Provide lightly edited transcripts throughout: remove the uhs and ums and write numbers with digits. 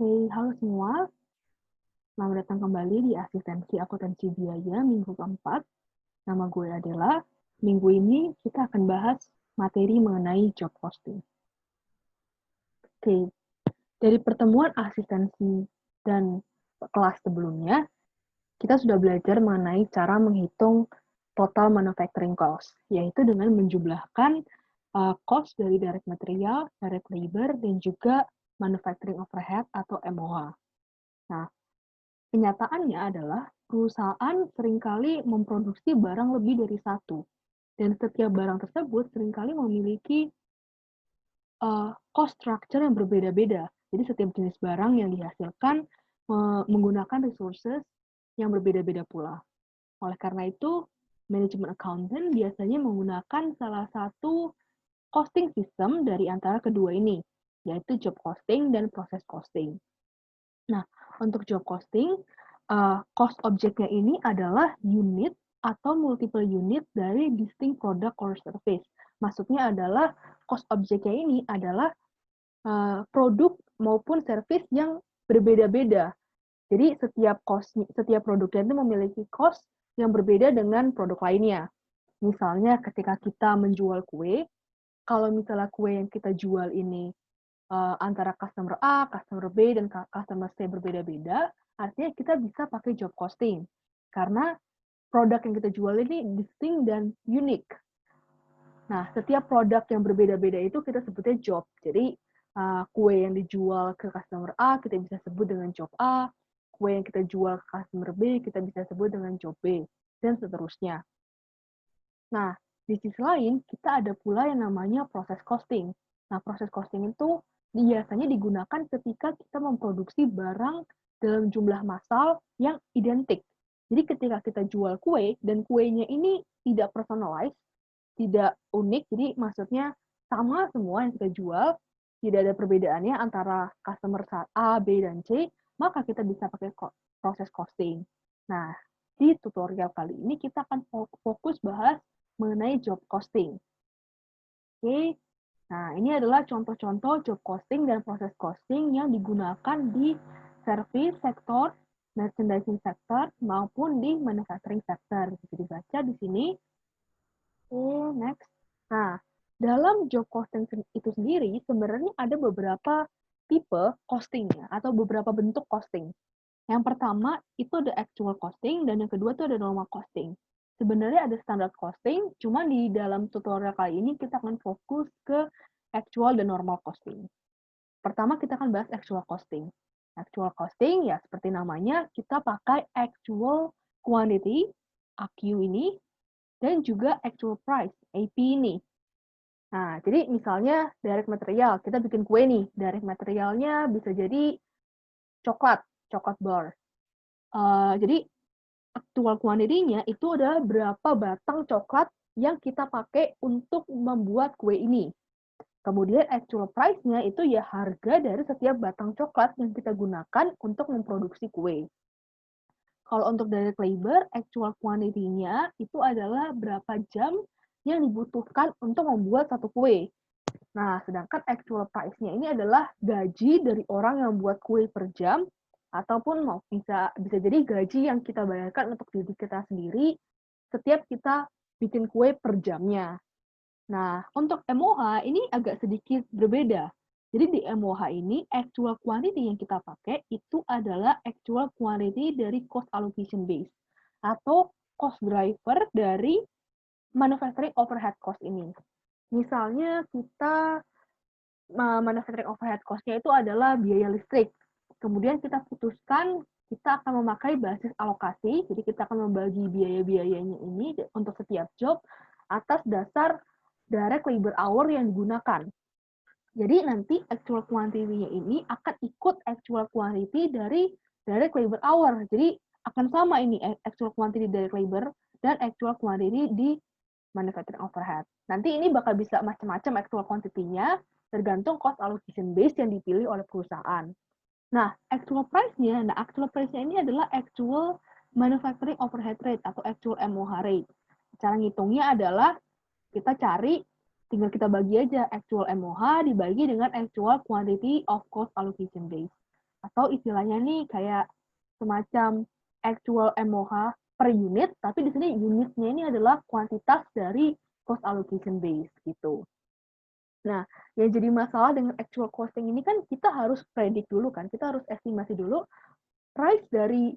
Halo semua. Selamat datang kembali di Asistensi Akuntansi Biaya minggu keempat. Nama gue Adela. Minggu ini kita akan bahas materi mengenai job posting. Oke, dari pertemuan asistensi dan kelas sebelumnya, kita sudah belajar mengenai cara menghitung total manufacturing cost, yaitu dengan menjumlahkan cost dari direct material, direct labor, dan juga manufacturing overhead atau MOH. Nah, kenyataannya adalah perusahaan seringkali memproduksi barang lebih dari satu, dan setiap barang tersebut seringkali memiliki cost structure yang berbeda-beda. Jadi setiap jenis barang yang dihasilkan menggunakan resources yang berbeda-beda pula. Oleh karena itu, manajemen accountant biasanya menggunakan salah satu costing system dari antara kedua ini, yaitu job costing dan process costing. Nah, untuk job costing, cost objeknya ini adalah unit atau multiple unit dari distinct product or service. Maksudnya adalah cost objeknya ini adalah produk maupun service yang berbeda-beda. Jadi setiap produknya itu memiliki cost yang berbeda dengan produk lainnya. Misalnya ketika kita menjual kue, kalau misalnya kue yang kita jual ini antara customer A, customer B, dan customer C berbeda-beda, artinya kita bisa pakai job costing. Karena produk yang kita jual ini distinct dan unik. Nah, setiap produk yang berbeda-beda itu kita sebutnya job. Jadi, kue yang dijual ke customer A, kita bisa sebut dengan job A. Kue yang kita jual ke customer B, kita bisa sebut dengan job B, dan seterusnya. Nah, di sisi lain, kita ada pula yang namanya proses costing. Nah, proses costing itu biasanya digunakan ketika kita memproduksi barang dalam jumlah massal yang identik. Jadi ketika kita jual kue, dan kuenya ini tidak personalized, tidak unik, jadi maksudnya sama semua yang kita jual, tidak ada perbedaannya antara customer A, B, dan C, maka kita bisa pakai proses costing. Nah, di tutorial kali ini kita akan fokus bahas mengenai job costing. Oke, nah ini adalah contoh-contoh job costing dan proses costing yang digunakan di service sektor, merchandising sector, maupun di manufacturing sector. Bisa dibaca di sini. Oke, next. Nah, dalam job costing itu sendiri, sebenarnya ada beberapa tipe costingnya, atau beberapa bentuk costing. Yang pertama, itu ada actual costing, dan yang kedua itu ada normal costing. Sebenarnya ada standard costing, cuma di dalam tutorial kali ini kita akan fokus ke actual dan normal costing. Pertama, kita akan bahas actual costing. Actual costing, ya seperti namanya, kita pakai actual quantity, AQ ini, dan juga actual price, AP ini. Nah, jadi misalnya direct material, kita bikin kue nih, direct materialnya bisa jadi coklat bar. Jadi actual quantity-nya itu adalah berapa batang coklat yang kita pakai untuk membuat kue ini. Kemudian actual price-nya itu ya harga dari setiap batang coklat yang kita gunakan untuk memproduksi kue. Kalau untuk direct labor, actual quantity-nya itu adalah berapa jam yang dibutuhkan untuk membuat satu kue. Nah, sedangkan actual price-nya ini adalah gaji dari orang yang buat kue per jam, ataupun bisa jadi gaji yang kita bayarkan untuk diri kita sendiri setiap kita bikin kue per jamnya. Nah, untuk MOH ini agak sedikit berbeda. Jadi di MOH ini, actual quantity yang kita pakai itu adalah actual quantity dari cost allocation base, atau cost driver dari manufacturing overhead cost ini. Misalnya kita manufacturing overhead cost-nya itu adalah biaya listrik. Kemudian kita putuskan kita akan memakai basis alokasi, jadi kita akan membagi biaya-biayanya ini untuk setiap job atas dasar direct labor hour yang digunakan. Jadi nanti actual quantity-nya ini akan ikut actual quantity dari direct labor hour. Jadi akan sama ini actual quantity direct labor dan actual quantity di manufacturing overhead. Nanti ini bakal bisa macam-macam actual quantity-nya, tergantung cost allocation base yang dipilih oleh perusahaan. Nah, actual price-nya ini adalah actual manufacturing overhead rate atau actual MOH rate. Cara ngitungnya adalah kita cari, tinggal kita bagi aja actual MOH dibagi dengan actual quantity of cost allocation base. Atau istilahnya nih kayak semacam actual MOH per unit, tapi di sini unitnya ini adalah kuantitas dari cost allocation base gitu. Nah, yang jadi masalah dengan actual costing ini kan kita harus predik dulu kan, kita harus estimasi dulu price dari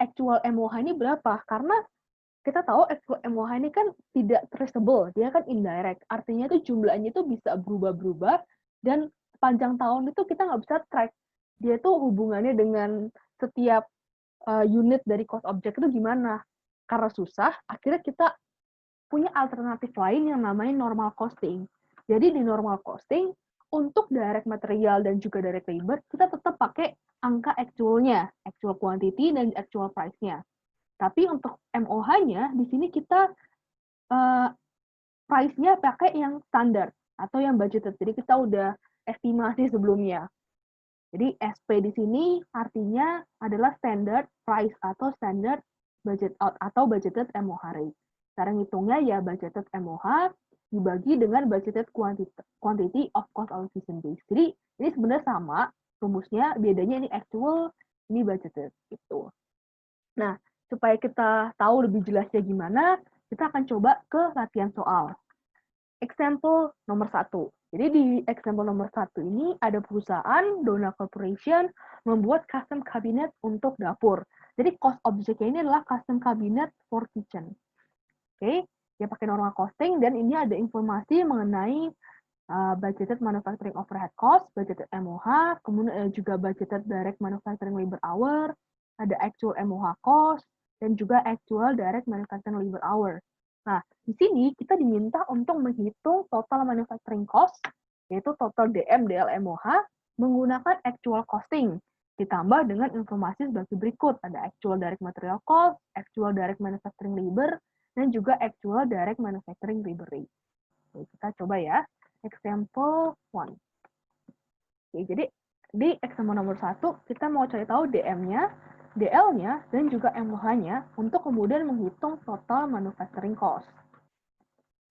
actual MOH ini berapa, karena kita tahu actual MOH ini kan tidak traceable, dia kan indirect, artinya itu jumlahnya itu bisa berubah-berubah, dan sepanjang tahun itu kita nggak bisa track, dia tuh hubungannya dengan setiap unit dari cost object itu gimana. Karena susah, akhirnya kita punya alternatif lain yang namanya normal costing. Jadi di normal costing, untuk direct material dan juga direct labor, kita tetap pakai angka actual-nya, actual quantity dan actual price-nya. Tapi untuk MOH-nya, di sini kita price-nya pakai yang standar atau yang budgeted. Jadi kita udah estimasi sebelumnya. Jadi SP di sini artinya adalah standard price atau standard budget out atau budgeted MOH rate. Cara ngitungnya ya budgeted MOH dibagi dengan budgeted quantity of cost allocation base. Jadi ini sebenarnya sama rumusnya, bedanya ini actual, ini budgeted gitu. Nah, supaya kita tahu lebih jelasnya gimana, kita akan coba ke latihan soal. Example nomor 1. Jadi di example nomor 1 ini ada perusahaan, Dona Corporation, membuat custom cabinet untuk dapur. Jadi cost object-nya ini adalah custom cabinet for kitchen. Oke, dia pakai normal costing, dan ini ada informasi mengenai budgeted manufacturing overhead cost, budgeted MOH, kemudian ada juga budgeted direct manufacturing labor hour, ada actual MOH cost, dan juga actual direct manufacturing labor hour. Nah, di sini kita diminta untuk menghitung total manufacturing cost, yaitu total DM, DL, MOH, menggunakan actual costing, ditambah dengan informasi sebagai berikut. Ada actual direct material cost, actual direct manufacturing labor, dan juga actual direct manufacturing labor rate. Oke, kita coba ya. Example 1. Oke, jadi di example nomor 1, kita mau cari tahu DM-nya, DL-nya, dan juga MOH-nya untuk kemudian menghitung total manufacturing cost.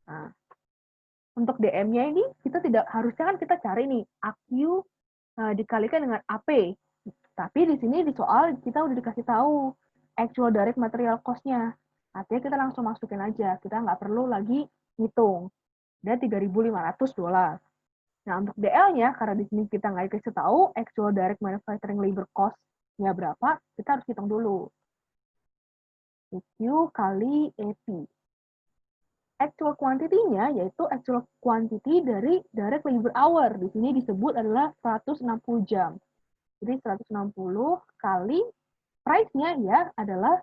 Nah, untuk DM-nya ini, kita tidak harusnya kan kita cari nih, AQ dikalikan dengan AP. Tapi di sini di soal kita udah dikasih tahu actual direct material cost-nya. Artinya kita langsung masukin aja, kita nggak perlu lagi hitung. Dan $3.500. Nah, untuk DL-nya, karena di sini kita nggak dikasih tahu actual direct manufacturing labor cost-nya berapa, kita harus hitung dulu. EQ kali AP. Actual quantity-nya yaitu actual quantity dari direct labor hour. Di sini disebut adalah 160 jam. Jadi 160 kali price-nya ya adalah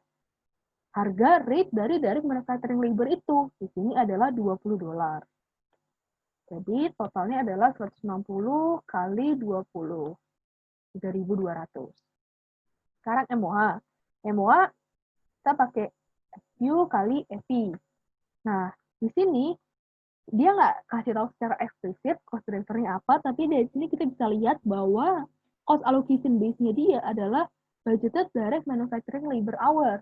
harga rate dari direct manufacturing labor itu. Di sini adalah $20. Jadi totalnya adalah 160 kali 20. 3.200. Sekarang MOH. MOH kita pakai Q kali FI. Nah, di sini dia nggak kasih tahu secara eksplisit cost driver-nya apa, tapi dari sini kita bisa lihat bahwa cost allocation base-nya dia adalah budgeted direct manufacturing labor hour.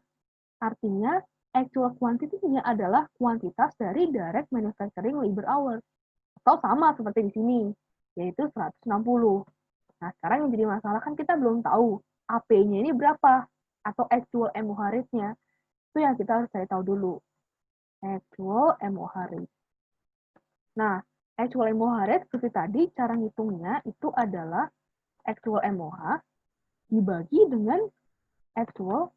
Artinya, actual quantity-nya adalah kuantitas dari direct manufacturing labor hour. Atau sama seperti di sini, yaitu 160. Nah, sekarang yang jadi masalah kan kita belum tahu AP-nya ini berapa, atau actual MOH rate-nya. Itu yang kita harus cari tahu dulu. Actual MOH rate. Nah, actual MOH rate seperti tadi, cara ngitungnya itu adalah actual MOH dibagi dengan actual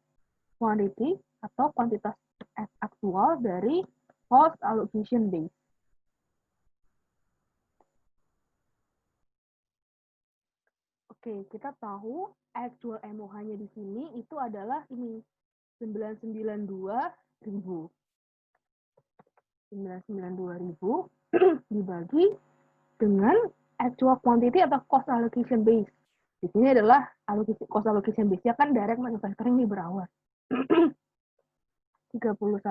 quantity atau kuantitas aktual dari cost allocation base. Oke, kita tahu actual MOH-nya di sini itu adalah ini 992.000. 992.000 dibagi dengan actual quantity atau cost allocation base. Di sini adalah cost allocation base-nya kan direct manufacturing labor hour. 31. Oke,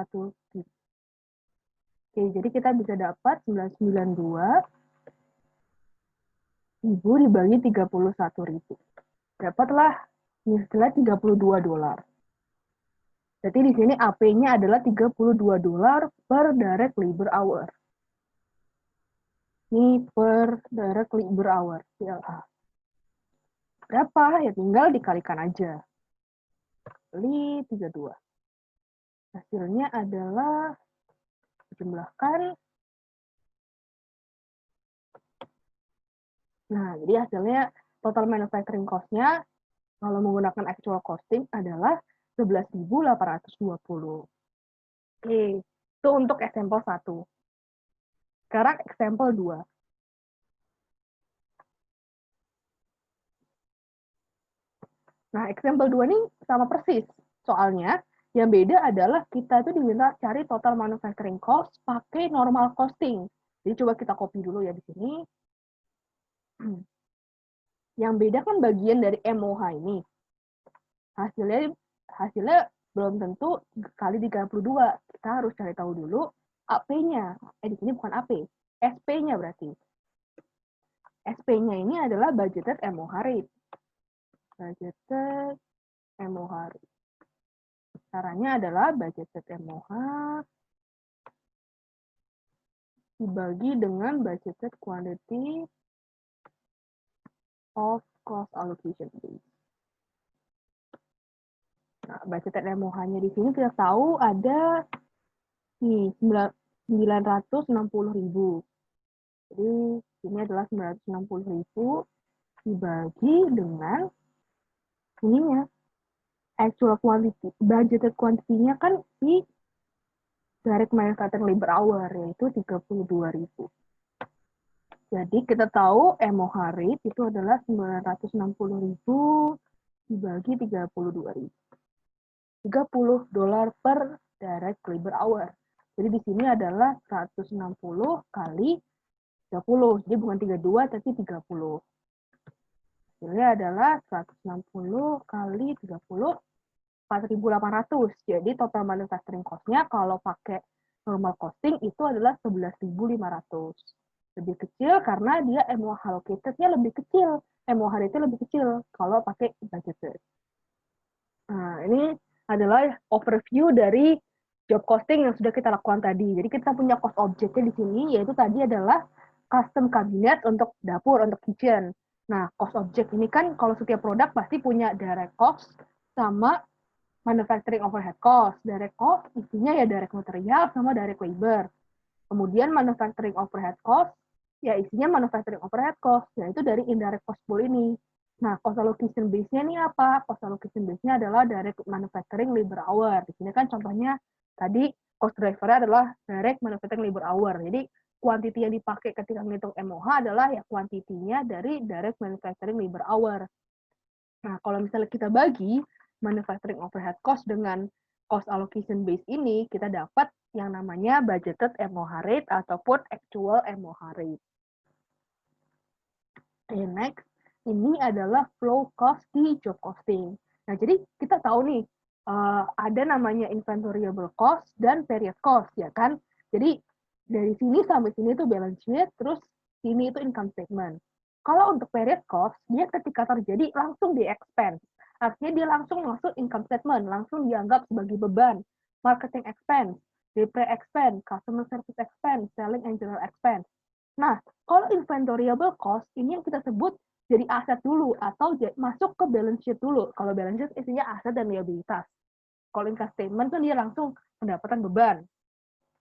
jadi kita bisa dapat 992.000 dibagi 31.000. Dapatlah nilai $32. Jadi di sini AP-nya adalah $32 per direct labor hour. Ini per direct labor hour, DLH. berapa? Ya tinggal dikalikan aja. Kali 32. Hasilnya adalah dijumlahkan. Nah, jadi hasilnya total manufacturing cost-nya kalau menggunakan actual costing adalah 11.820. Oke, itu untuk example 1. Sekarang example 2. Nah, example 2 ini sama persis. Soalnya, yang beda adalah kita itu diminta cari total manufacturing cost pakai normal costing. Jadi coba kita copy dulu ya di sini. Yang beda kan bagian dari MOH ini. Hasilnya belum tentu kali 32. Kita harus cari tahu dulu AP-nya. Di sini bukan AP, SP-nya berarti. SP-nya ini adalah budgeted MOH rate. Budgeted MOH rate. Caranya adalah budgeted MOH dibagi dengan budgeted quantity of cost allocation base. Nah, budgeted MOH-nya di sini kita tahu ada nih 960.000. Jadi ini adalah 960.000 dibagi dengan ininya actual quantity. Budgeted quantity-nya kan di direct manufacturing labor hour, yaitu 32.000. Jadi kita tahu MOH rate itu adalah 960.000 dibagi 32.000. $30 per direct labor hour. Jadi di sini adalah 160 kali 30. Jadi bukan 32 tapi 30. Hasilnya adalah 160 kali 30, 4.800. Jadi total manufacturing cost-nya kalau pakai normal costing itu adalah 11.500. Lebih kecil karena dia MOH allocated-nya lebih kecil. MOH rate-nya lebih kecil kalau pakai budgeted. Nah, ini adalah overview dari job costing yang sudah kita lakukan tadi. Jadi kita punya cost object-nya di sini, yaitu tadi adalah custom cabinet untuk dapur, untuk kitchen. Nah, cost object ini kan kalau setiap produk pasti punya direct cost sama manufacturing overhead cost. Direct cost isinya ya direct material sama direct labor. Kemudian manufacturing overhead cost, ya isinya manufacturing overhead cost, yaitu dari indirect cost pool ini. Nah, cost allocation base-nya ini apa? Cost allocation base-nya adalah direct manufacturing labor hour. Di sini kan contohnya tadi cost driver-nya adalah direct manufacturing labor hour. Jadi quantity yang dipakai ketika menghitung MOH adalah ya quantity-nya dari direct manufacturing labor hour. Nah, kalau misalnya kita bagi manufacturing overhead cost dengan cost allocation base ini, kita dapat yang namanya budgeted MOH rate ataupun actual MOH rate. Okay, next. Ini adalah flow cost di job costing. Nah, jadi kita tahu nih, ada namanya inventoriable cost dan period cost, ya kan? Jadi, dari sini sampai sini itu balance sheet, terus sini itu income statement. Kalau untuk period cost, dia ketika terjadi langsung di-expense. Artinya dia langsung masuk income statement, langsung dianggap sebagai beban. Marketing expense, repair expense, customer service expense, selling and general expense. Nah, kalau inventoriable cost, ini yang kita sebut jadi aset dulu atau masuk ke balance sheet dulu. Kalau balance sheet isinya aset dan liabilitas. Kalau income statement kan dia langsung pendapatan beban.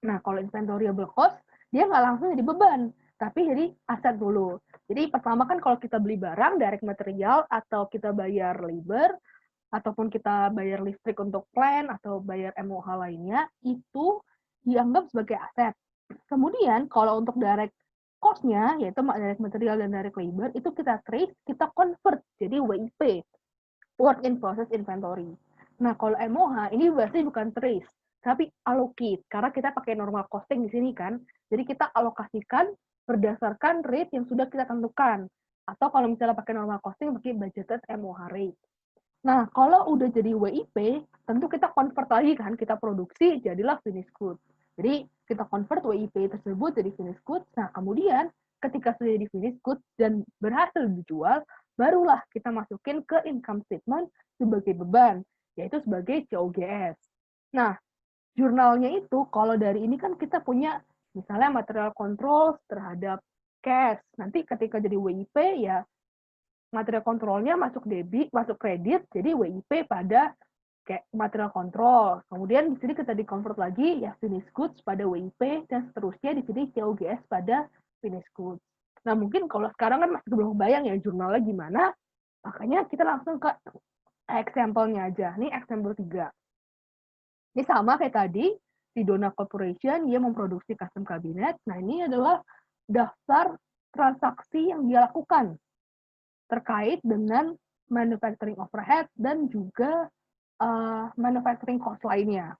Nah, kalau inventoriable cost, dia nggak langsung jadi beban, tapi jadi aset dulu. Jadi pertama kan kalau kita beli barang, direct material, atau kita bayar labor, ataupun kita bayar listrik untuk plan, atau bayar MOH lainnya, itu dianggap sebagai aset. Kemudian kalau untuk direct cost-nya, yaitu direct material dan direct labor, itu kita trace, kita convert jadi WIP, work in process inventory. Nah, kalau MOH ini berarti bukan trace, tapi allocate, karena kita pakai normal costing di sini kan, jadi kita alokasikan berdasarkan rate yang sudah kita tentukan. Atau kalau misalnya pakai normal costing, pakai budgeted MOH rate. Nah, kalau udah jadi WIP, tentu kita convert lagi kan, kita produksi, jadilah finished good. Jadi, kita convert WIP tersebut jadi finished good. Nah, kemudian ketika sudah jadi finished good dan berhasil dijual, barulah kita masukin ke income statement sebagai beban, yaitu sebagai COGS. Nah, jurnalnya itu, kalau dari ini kan kita punya misalnya material control terhadap cash. Nanti ketika jadi WIP, ya material kontrolnya masuk debit, masuk kredit, jadi WIP pada kayak material kontrol. Kemudian di sini kita di-convert lagi ya finished goods pada WIP dan seterusnya di sini COGS pada finished goods. Nah, mungkin kalau sekarang kan masih belum bayang ya jurnalnya gimana, makanya kita langsung ke example-nya aja. Ini example 3. Ini sama kayak tadi, di Dona Corporation, dia memproduksi custom cabinet. Nah, ini adalah daftar transaksi yang dia lakukan terkait dengan manufacturing overhead dan juga manufacturing cost lainnya.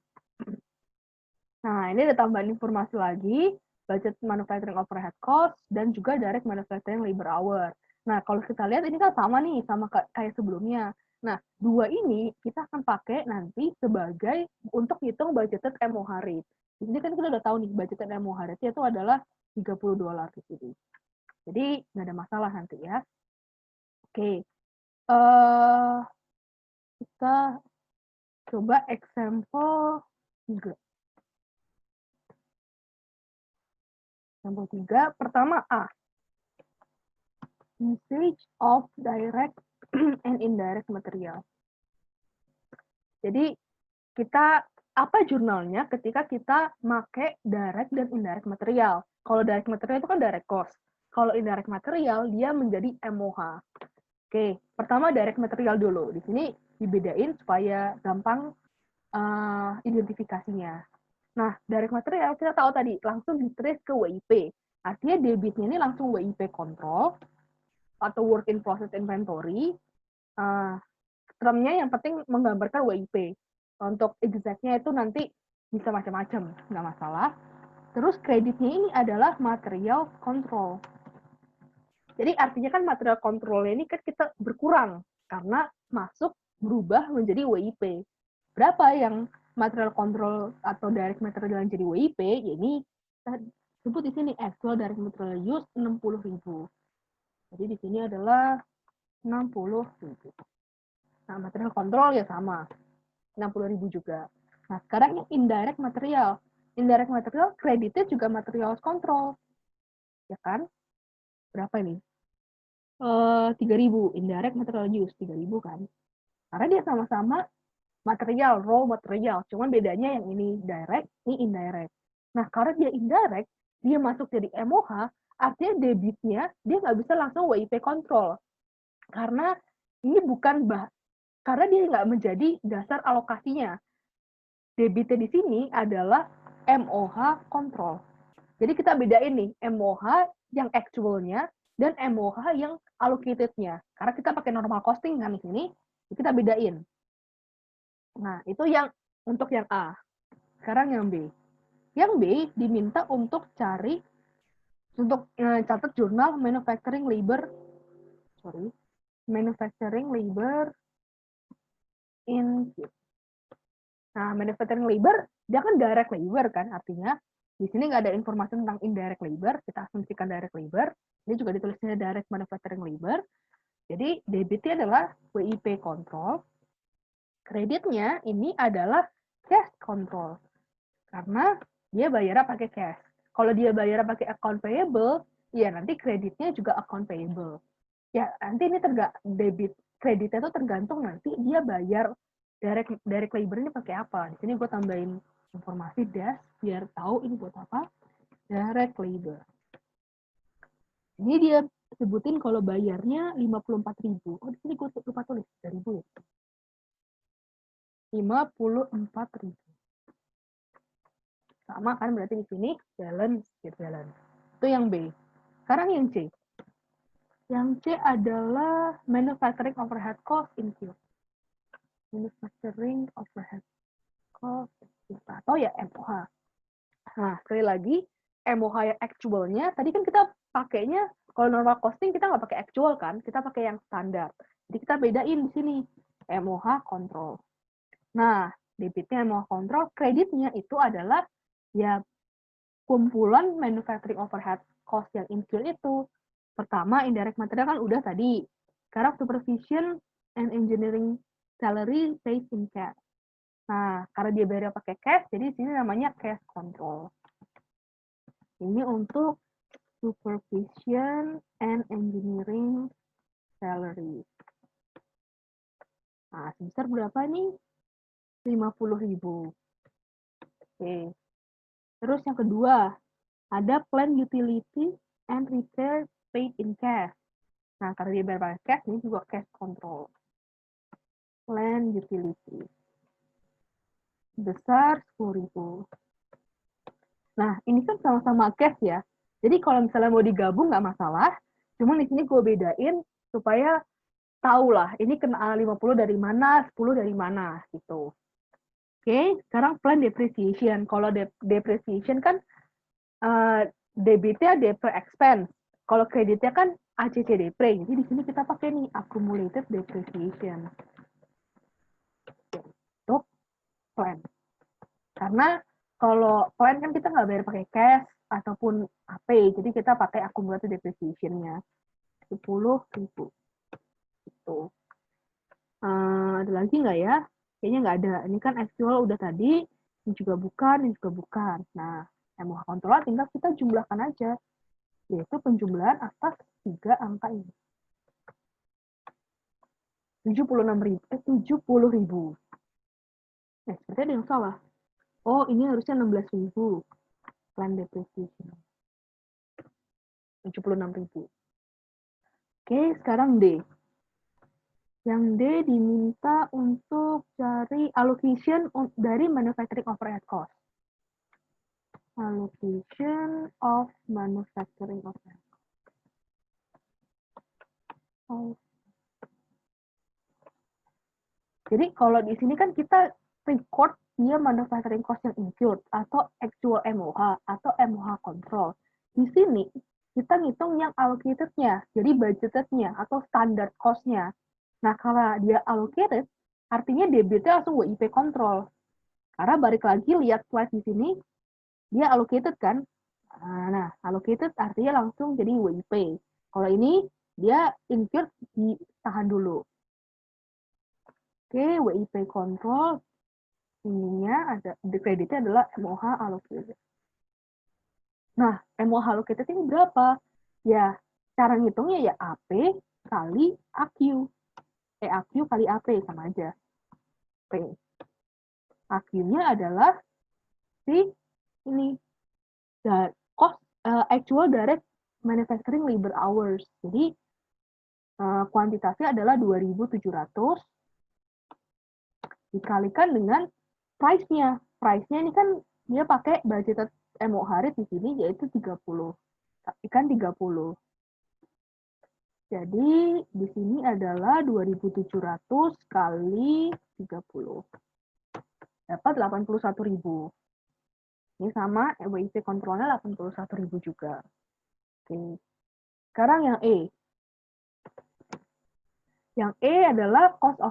Nah, ini ada tambahan informasi lagi, budget manufacturing overhead cost, dan juga direct manufacturing labor hour. Nah, kalau kita lihat ini kan sama nih, sama kayak sebelumnya. Nah, dua ini kita akan pakai nanti sebagai untuk hitung budgeted MOH rate. Di sini kan kita udah tahu nih, budgeted MOH rate itu adalah $30 di sini. Jadi, nggak ada masalah nanti ya. Oke. Kita coba example 3. Example 3, pertama A. Usage of direct and indirect material. Jadi, kita apa jurnalnya ketika kita make direct dan indirect material. Kalau direct material itu kan direct cost. Kalau indirect material, dia menjadi MOH. Oke, pertama direct material dulu. Di sini dibedain supaya gampang identifikasinya. Nah, direct material kita tahu tadi, langsung di-trace ke WIP. Artinya debitnya ini langsung WIP control, atau work in process inventory. Termnya yang penting menggambarkan WIP. Untuk exactnya itu nanti bisa macam-macam, nggak masalah. Terus kreditnya ini adalah material control. Jadi artinya kan material control ini kan kita berkurang karena masuk berubah menjadi WIP. Berapa yang material control atau direct material yang jadi WIP? Ini kita sebut di sini actual direct material use 60.000. Jadi di sini adalah 60.000. Nah, material control ya sama, 60.000 juga. Nah, sekarang yang indirect material. Indirect material kreditnya juga material control. Ya kan? Berapa ini? 3.000. Indirect material use, 3.000 kan? Karena dia sama-sama material, raw material. Cuman bedanya yang ini direct, ini indirect. Nah, karena dia indirect, dia masuk jadi MOH, artinya debitnya dia nggak bisa langsung WIP control. Karena ini bukan karena dia nggak menjadi dasar alokasinya. Debitnya di sini adalah MOH control. Jadi kita bedain nih, MOH yang actualnya dan MOH yang allocated-nya. Karena kita pakai normal costing kan di sini, kita bedain. Nah, itu yang untuk yang A. Sekarang yang B. Yang B diminta untuk cari, untuk catat jurnal manufacturing labor in. Nah, manufacturing labor, dia kan direct labor kan, artinya di sini nggak ada informasi tentang indirect labor, kita asumsikan direct labor, ini juga ditulisnya direct manufacturing labor, jadi debitnya adalah WIP control, kreditnya ini adalah cash control, karena dia bayarnya pakai cash. Kalau dia bayarnya pakai account payable, ya nanti kreditnya juga account payable. Ya, nanti ini debit kreditnya itu tergantung nanti dia bayar direct labor ini pakai apa. Di sini gue tambahin informasi dash biar tahu ini buat apa. Direct labor. Ini dia sebutin kalau bayarnya 54.000. Oh, di sini gue lupa tulis 3.000 ya. 54.000. Sama kan berarti di sini jalan. Itu yang B. Sekarang yang C. Yang C adalah manufacturing overhead cost incurred. Manufacturing overhead cost atau ya MOH. Nah, sekali lagi, MOH yang actualnya, tadi kan kita pakainya, kalau normal costing kita nggak pakai actual kan, kita pakai yang standar. Jadi kita bedain di sini, MOH control. Nah, debitnya MOH control, kreditnya itu adalah ya kumpulan manufacturing overhead cost yang incurred itu. Pertama, indirect material kan udah tadi. Sekarang supervision and engineering salary paid in cash. Nah, karena dia bayar pakai cash, jadi sini namanya cash control. Ini untuk supervision and engineering salary. Nah, sebesar berapa nih? 50.000. Oke. Terus yang kedua, ada plan utility and repair paid in cash. Nah, karena dia bayar pakai cash, ini juga cash control. Plan utility. Besar 10.000. Nah, ini kan sama-sama cash ya. Jadi kalau misalnya mau digabung nggak masalah. Cuman di sini gue bedain supaya tahu lah, ini kena 50 dari mana, 10 dari mana gitu. Oke, sekarang plan depreciation. Kalau depreciation kan debitnya depre expense. Kalau kreditnya kan ACC depre. Jadi di sini kita pakai nih accumulated depreciation untuk plan. Karena kalau plan kan kita nggak bayar pakai cash ataupun AP, jadi kita pakai accumulated depreciation-nya 10.000. Gitu. Ada lagi nggak ya? Kayaknya nggak ada. Ini kan actual udah tadi, ini juga bukan, ini juga bukan. Nah, yang mau kontrol tinggal kita jumlahkan aja, yaitu penjumlahan atas 3 angka ini. 70.000. Seperti ada yang salah. Oh, ini harusnya 16.000. Plan depreciation. 76.000. Oke, sekarang D. Yang D diminta untuk cari allocation dari manufacturing overhead cost. Allocation of manufacturing overhead cost. Jadi kalau di sini kan kita record dia manufacturing cost yang incurred atau actual MOH atau MOH control. Di sini kita ngitung yang allocated-nya, jadi budgeted-nya atau standard cost-nya. Nah, kalau dia allocated, artinya debitnya langsung WIP control. Karena balik lagi lihat slide di sini, dia allocated kan? Nah, allocated artinya langsung jadi WIP. Kalau ini dia incurred ditahan dulu. Oke, WIP control ininya ada the kreditnya adalah MOH allocated. Nah, MOH allocated ini berapa? Ya, cara ngitungnya ya AP kali AQ. AQ kali AP sama aja. P. AQ-nya adalah si ini cost actual direct manufacturing labor hours. Jadi kuantitasnya adalah 2.700 dikalikan dengan price-nya. Price-nya ini kan dia pakai budgeted MOH rate di sini yaitu 30. Tapi kan 30. Jadi di sini adalah 2.700 kali 30. Dapat 81.000. Ini sama WIP kontrolnya 81.000 juga. Oke. Sekarang yang E. Yang E adalah cost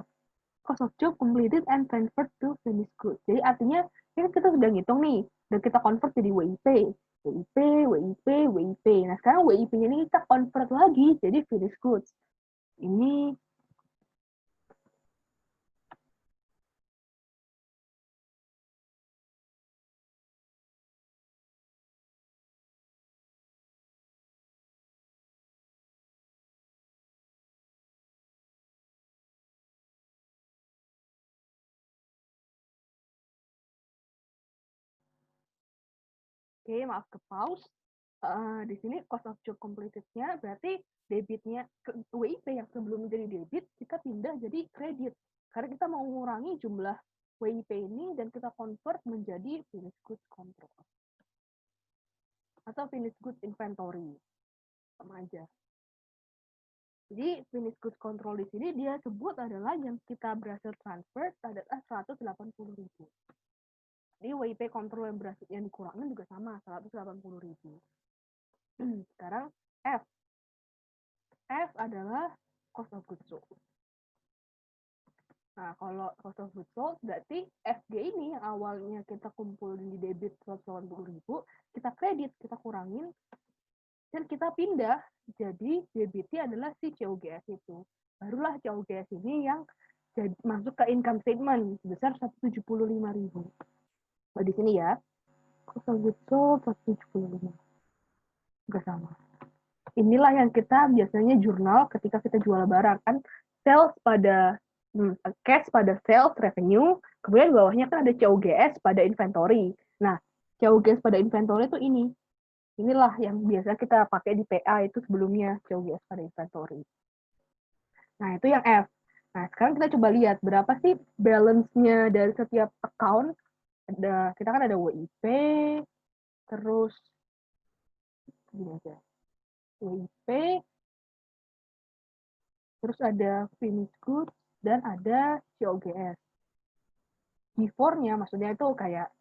of job completed and transferred to finished goods. Jadi artinya ini kita sudah ngitung nih, dan kita convert jadi WIP. WIP, WIP, WIP. Nah sekarang WIP-nya ini kita convert lagi jadi finished goods. Ini oke, maaf ke pause. Di sini cost of job completed-nya berarti debitnya WIP yang sebelum jadi debit kita pindah jadi kredit karena kita mau mengurangi jumlah WIP ini dan kita convert menjadi finished goods control atau finished goods inventory sama aja. Jadi finished goods control di sini dia sebut adalah yang kita berhasil transfer adalah 180.000. Jadi WIP control yang berhasil yang dikurangin juga sama 180.000. Sekarang F. F adalah cost of goods sold. Nah, kalau cost of goods sold, berarti FG ini yang awalnya kita kumpulin di debit 180.000, kita kredit, kita kurangin, dan kita pindah, jadi debitnya adalah si COGS itu. Barulah COGS ini yang masuk ke income statement sebesar 175.000. Nah, di sini ya, cost of goods sold 175. Enggak sama. inilah yang kita biasanya jurnal ketika kita jual barang kan, sales pada cash pada sales revenue, kemudian bawahnya kan ada COGS pada inventory. Nah, COGS pada inventory itu inilah yang biasa kita pakai di PA itu sebelumnya, COGS pada inventory. Nah, itu yang F. Nah, sekarang kita coba lihat berapa sih balance-nya dari setiap account. Kita kan ada WIP, terus gini aja. WIP, terus ada finished goods, dan ada COGS. Before-nya, maksudnya itu kayak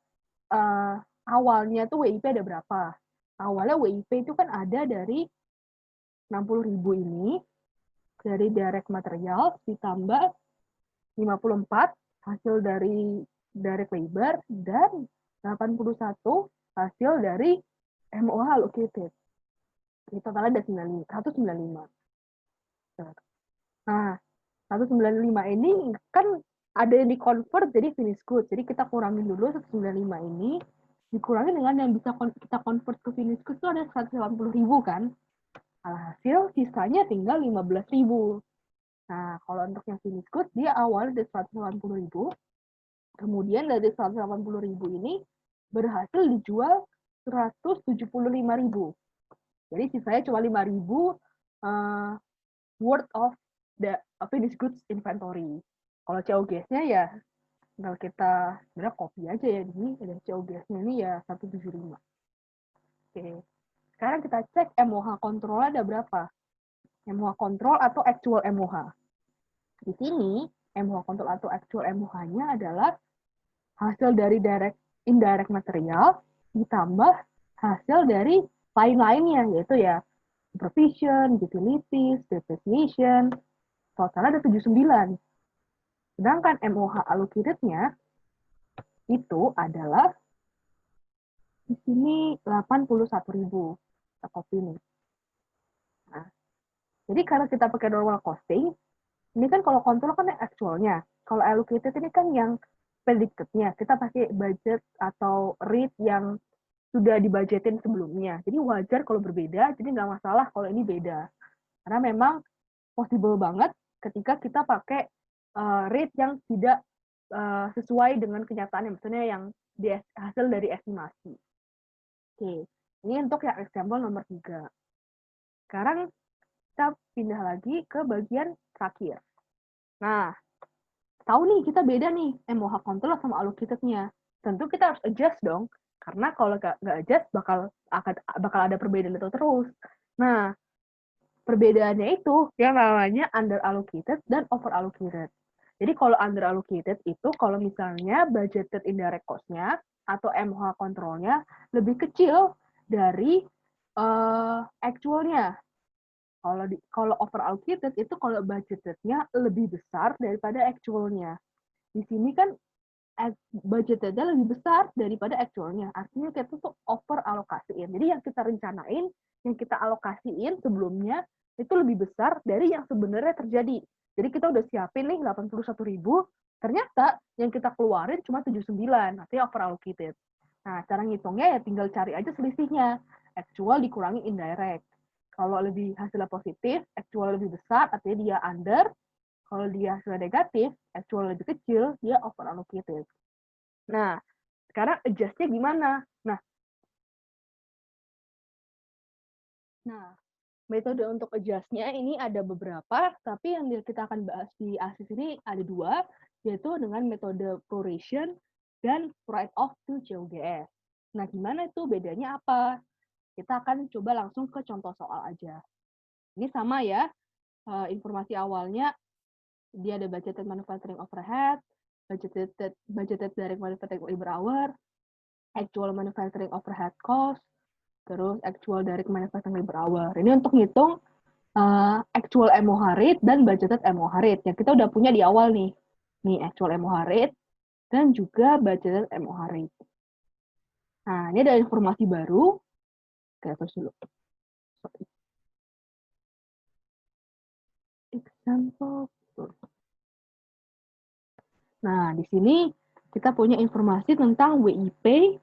awalnya tuh WIP ada berapa? Awalnya WIP itu kan ada dari 60.000 ini, dari direct material ditambah 54 hasil dari direct labor, dan 81 hasil dari MOH allocated. Jadi totalnya ada 195. Nah, 195 ini kan ada yang di-convert jadi finished goods. Jadi kita kurangin dulu 195 ini, dikurangi dengan yang bisa kita convert ke finished goods itu ada 180.000 kan. Alhasil sisanya tinggal 15.000. Nah, kalau untuk yang finished goods, dia awal dari 180.000, kemudian dari 180.000 ini berhasil dijual 175.000. Jadi sisanya cuma 5.000 worth of the finished goods inventory. Kalau COGS-nya ya tinggal kita sebenarnya copy aja ya, ini ada COGS-nya ini ya 175. Oke. Sekarang kita cek MOH kontrol ada berapa? MOH kontrol atau actual MOH. Di sini MOH kontrol atau actual MOH-nya adalah hasil dari indirect material ditambah hasil dari lain-lainnya, yaitu ya supervision, utilities, depreciation, totalnya ada 79. Sedangkan MOH allocated-nya itu adalah di sini 81.000. Kita copy nih. Nah, jadi karena kita pakai normal costing, ini kan kalau kontrol kan yang actualnya. Kalau allocated ini kan yang predicted-nya. Kita pakai budget atau rate yang sudah dibudgetin sebelumnya. Jadi wajar kalau berbeda, jadi nggak masalah kalau ini beda. Karena memang possible banget ketika kita pakai rate yang tidak sesuai dengan kenyataannya, misalnya yang hasil dari estimasi. Oke, ini untuk yang example nomor 3. Sekarang kita pindah lagi ke bagian terakhir. Nah, tahu nih kita beda nih MOH control sama allocated-nya. Tentu kita harus adjust dong, karena kalau nggak adjust bakal ada perbedaan itu terus. Nah, perbedaannya itu yang namanya under allocated dan over allocated. Jadi kalau under allocated itu kalau misalnya budgeted indirect cost-nya atau MOH kontrolnya lebih kecil dari actual-nya. Kalau over allocated itu kalau budgeted-nya lebih besar daripada actual-nya. Di sini kan budgetnya lebih besar daripada actual-nya. Artinya kita tuh over alokasiin. Jadi yang kita rencanain, yang kita alokasiin sebelumnya itu lebih besar dari yang sebenarnya terjadi. Jadi kita udah siapin nih 81.000, ternyata yang kita keluarin cuma 79, artinya over allocated. Nah, cara ngitungnya ya tinggal cari aja selisihnya. Actual dikurangi indirect. Kalau lebih hasilnya positif, actual lebih besar, artinya dia under. Kalau dia hasilnya negatif, actual lebih kecil, dia over allocated. Nah, sekarang adjust-nya gimana? Nah, metode untuk adjust-nya ini ada beberapa, tapi yang kita akan bahas di ASIS ini ada 2, yaitu dengan metode proration dan write-off to COGS. Nah, gimana itu bedanya apa? Kita akan coba langsung ke contoh soal aja. Ini sama ya, informasi awalnya dia ada budgeted manufacturing overhead, budgeted direct manufacturing labor hour, actual manufacturing overhead cost, terus actual direct manufacturing labor hour. Ini untuk ngitung actual MOH rate dan budgeted MOH rate yang kita udah punya di awal nih. Nih actual MOH rate dan juga budgeted MOH rate. Nah, ini ada informasi baru. Oke, terus dulu. Example. Nah, di sini kita punya informasi tentang WIP,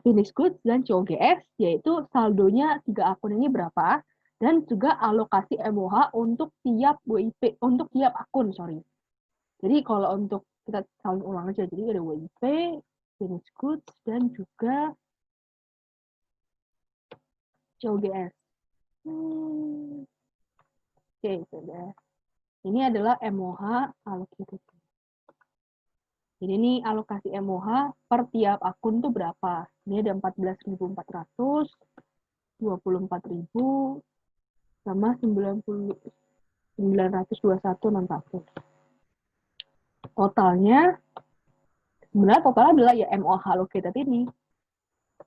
finished goods, dan COGS, yaitu saldonya 3 akun ini berapa. dan juga alokasi MOH untuk tiap WIP, untuk tiap akun, sorry. Jadi kalau untuk kita saling ulang aja, jadi ada WIP, finished goods, dan juga COGS. Oke, sudah. Ini adalah MOH allocated. Jadi ini alokasi MOH per tiap akun tuh berapa? Ini ada 14.400, 24.000, sama 921.61. Totalnya, sebenarnya totalnya adalah ya MOH allocated ini.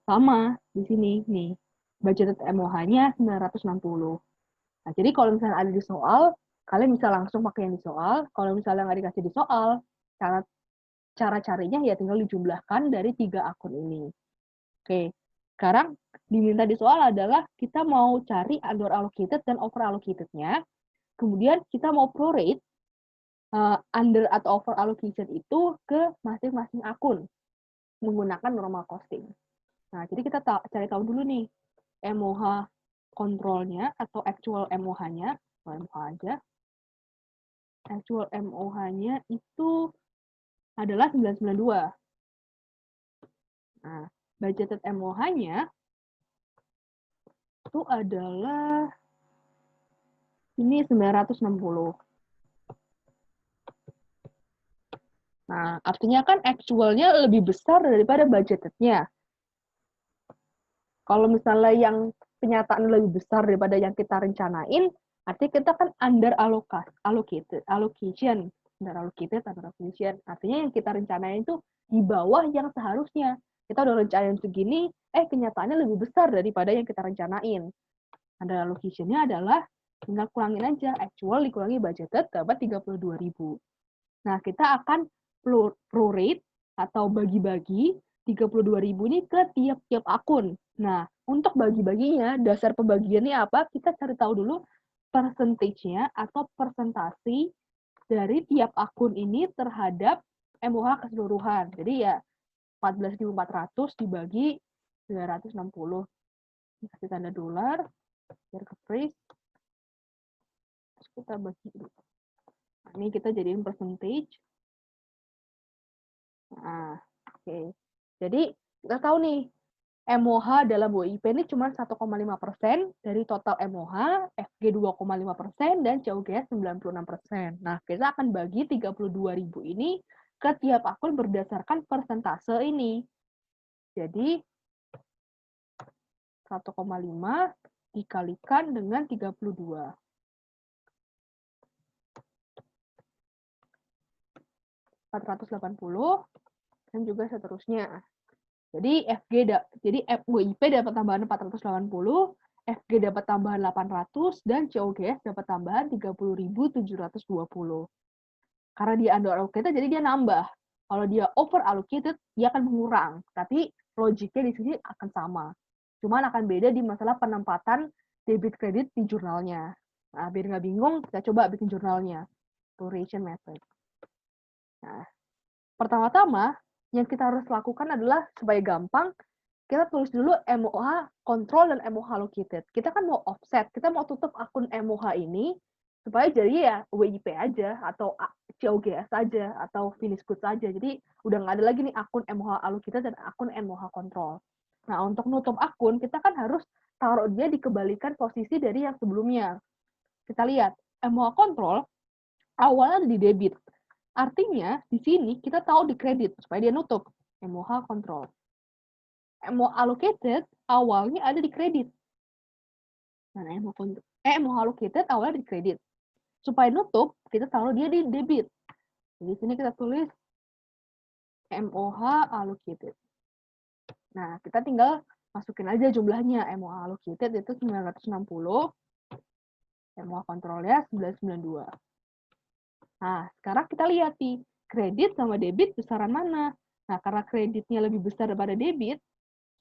Sama di sini nih. Budgeted MOH-nya 960. Nah, jadi kalau misalnya ada di soal, kalian bisa langsung pakai yang di soal. Kalau misalnya nggak dikasih di soal, cara carinya ya tinggal dijumlahkan dari 3 akun ini. Oke, sekarang diminta di soal adalah kita mau cari under allocated dan over allocated-nya. Kemudian kita mau prorate under atau over allocation itu ke masing-masing akun menggunakan normal costing. Nah, jadi kita cari tahu dulu nih MOH kontrolnya atau actual MOH-nya, MOH aja. Actual MOH-nya itu adalah 992. Nah, budgeted MOH-nya itu adalah ini 960. Nah, artinya kan actual-nya lebih besar daripada budgeted-nya. Kalau misalnya yang kenyataan lebih besar daripada yang kita rencanain, artinya kita kan under allocation. Artinya yang kita rencanain itu di bawah yang seharusnya. Kita udah rencanain segini, kenyataannya lebih besar daripada yang kita rencanain. Under allocation-nya adalah tinggal kurangin aja, actual dikurangi budgeted dapat 32.000. Nah, kita akan prorate atau bagi-bagi 32.000 ini ke tiap-tiap akun. Nah, untuk bagi-baginya, dasar pembagiannya apa? Kita cari tahu dulu persentage-nya atau persentasi dari tiap akun ini terhadap MOH keseluruhan. Jadi ya 14.400 dibagi 260. Kasih tanda dolar, biar ke freeze. Terus kita bagi dulu. Nah, ini kita jadiin percentage. Nah, oke. Jadi, kita tahu nih, MOH dalam WIP ini cuma 1,5% dari total MOH, FG 2,5%, dan COGS 96%. Nah, kita akan bagi 32.000 ini ke tiap akun berdasarkan persentase ini. Jadi, 1,5 dikalikan dengan 32. 480, dan juga seterusnya. Jadi WIP dapat tambahan 480, FG dapat tambahan 800, dan COGS dapat tambahan 30.720. Karena dia under allocated, jadi dia nambah. Kalau dia over allocated, dia akan mengurang. Tapi logiknya di sini akan sama. Cuman akan beda di masalah penempatan debit kredit di jurnalnya. Nah, biar nggak bingung, kita coba bikin jurnalnya. Proration method. Nah, pertama-tama, yang kita harus lakukan adalah, supaya gampang, kita tulis dulu MOH control dan MOH allocated. Kita kan mau offset, kita mau tutup akun MOH ini, supaya jadi ya WIP aja, atau COGS aja, atau finish goods aja. Jadi udah nggak ada lagi nih akun MOH allocated dan akun MOH control. Nah, untuk nutup akun, kita kan harus taruh dia dikebalikan posisi dari yang sebelumnya. Kita lihat, MOH control awalnya ada di debit. Artinya, di sini kita tahu di kredit, supaya dia nutup. MOH control. MOH allocated awalnya ada di kredit. Nah, MOH allocated awalnya di kredit. Supaya nutup, kita taruh dia di debit. Jadi sini kita tulis MOH allocated. Nah, kita tinggal masukin aja jumlahnya. MOH allocated itu 960, MOH controlnya 992. Nah, sekarang kita lihat nih, kredit sama debit besaran mana? Nah, karena kreditnya lebih besar daripada debit,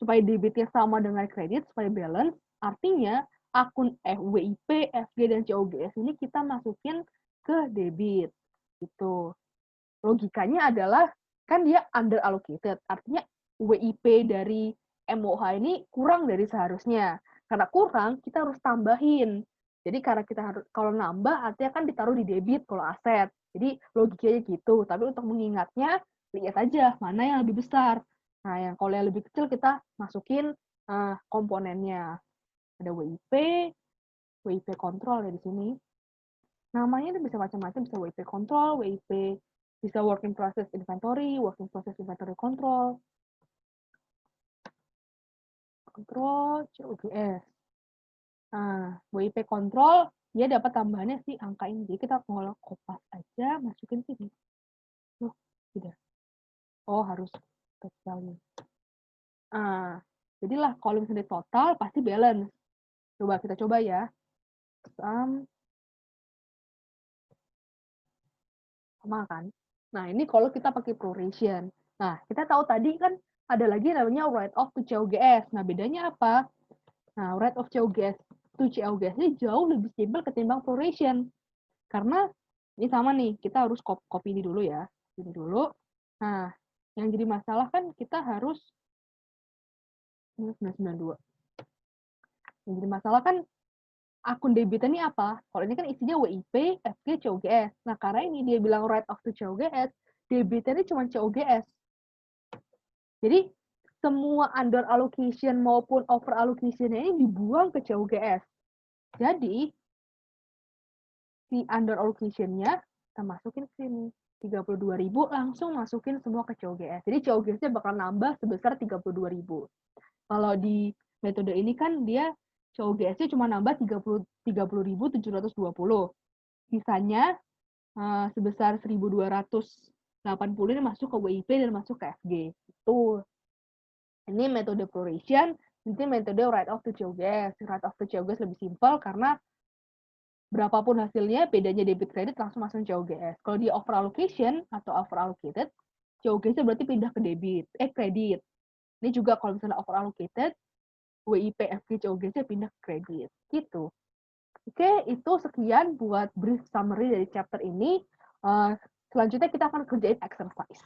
supaya debitnya sama dengan kredit, supaya balance, artinya akun WIP, FG, dan COGS ini kita masukin ke debit. Gitu. Logikanya adalah, kan dia under allocated, artinya WIP dari MOH ini kurang dari seharusnya. Karena kurang, kita harus tambahin. Jadi karena kita harus kalau nambah artinya kan ditaruh di debit kalau aset. Jadi logikanya gitu. Tapi untuk mengingatnya lihat aja mana yang lebih besar. Nah, yang kalau yang lebih kecil kita masukin komponennya. Ada WIP control ya di sini. Namanya itu bisa macam-macam, bisa WIP control, WIP bisa work in process inventory control, COGS. Nah, WIP control dia dapat tambahannya si angka ini. Jadi kita mau kopas aja, masukin sini. Loh, tidak. Oh, harus value. Jadilah kalau misalnya total pasti balance. Coba kita coba ya. Sama kan? Nah, ini kalau kita pakai proration. Nah, kita tahu tadi kan ada lagi namanya write off to COGS. Nah, bedanya apa? Nah, write off COGS to COGS ini jauh lebih simpel ketimbang proration. Karena ini sama nih, kita harus copy ini dulu ya. Ini dulu. Nah, yang jadi masalah kan kita harus 992. Yang jadi masalah kan akun debitnya ini apa? Kalau ini kan isinya WIP, FG, COGS. Nah, karena ini dia bilang write off to COGS, debitnya ini cuma COGS. Jadi, semua under allocation maupun over allocation-nya ini dibuang ke COGS. Jadi, si under allocation-nya kita masukin ke sini. 32.000 langsung masukin semua ke COGS. Jadi COGS-nya bakal nambah sebesar 32.000. Kalau di metode ini kan dia COGS-nya cuma nambah 30.720. Sisanya sebesar 1.280 ini masuk ke WIP dan masuk ke FG. Itu. Ini metode proration, nanti metode write off to COGS. Write off to COGS lebih simpel karena berapapun hasilnya, bedanya debit kredit langsung masuk COGS. Kalau di over allocation atau over allocated, COGS-nya berarti pindah ke kredit. Ini juga kalau misalnya over allocated, WIP, FG, COGS-nya pindah ke kredit. Gitu. Oke, itu sekian buat brief summary dari chapter ini. Selanjutnya kita akan kerjain exercise.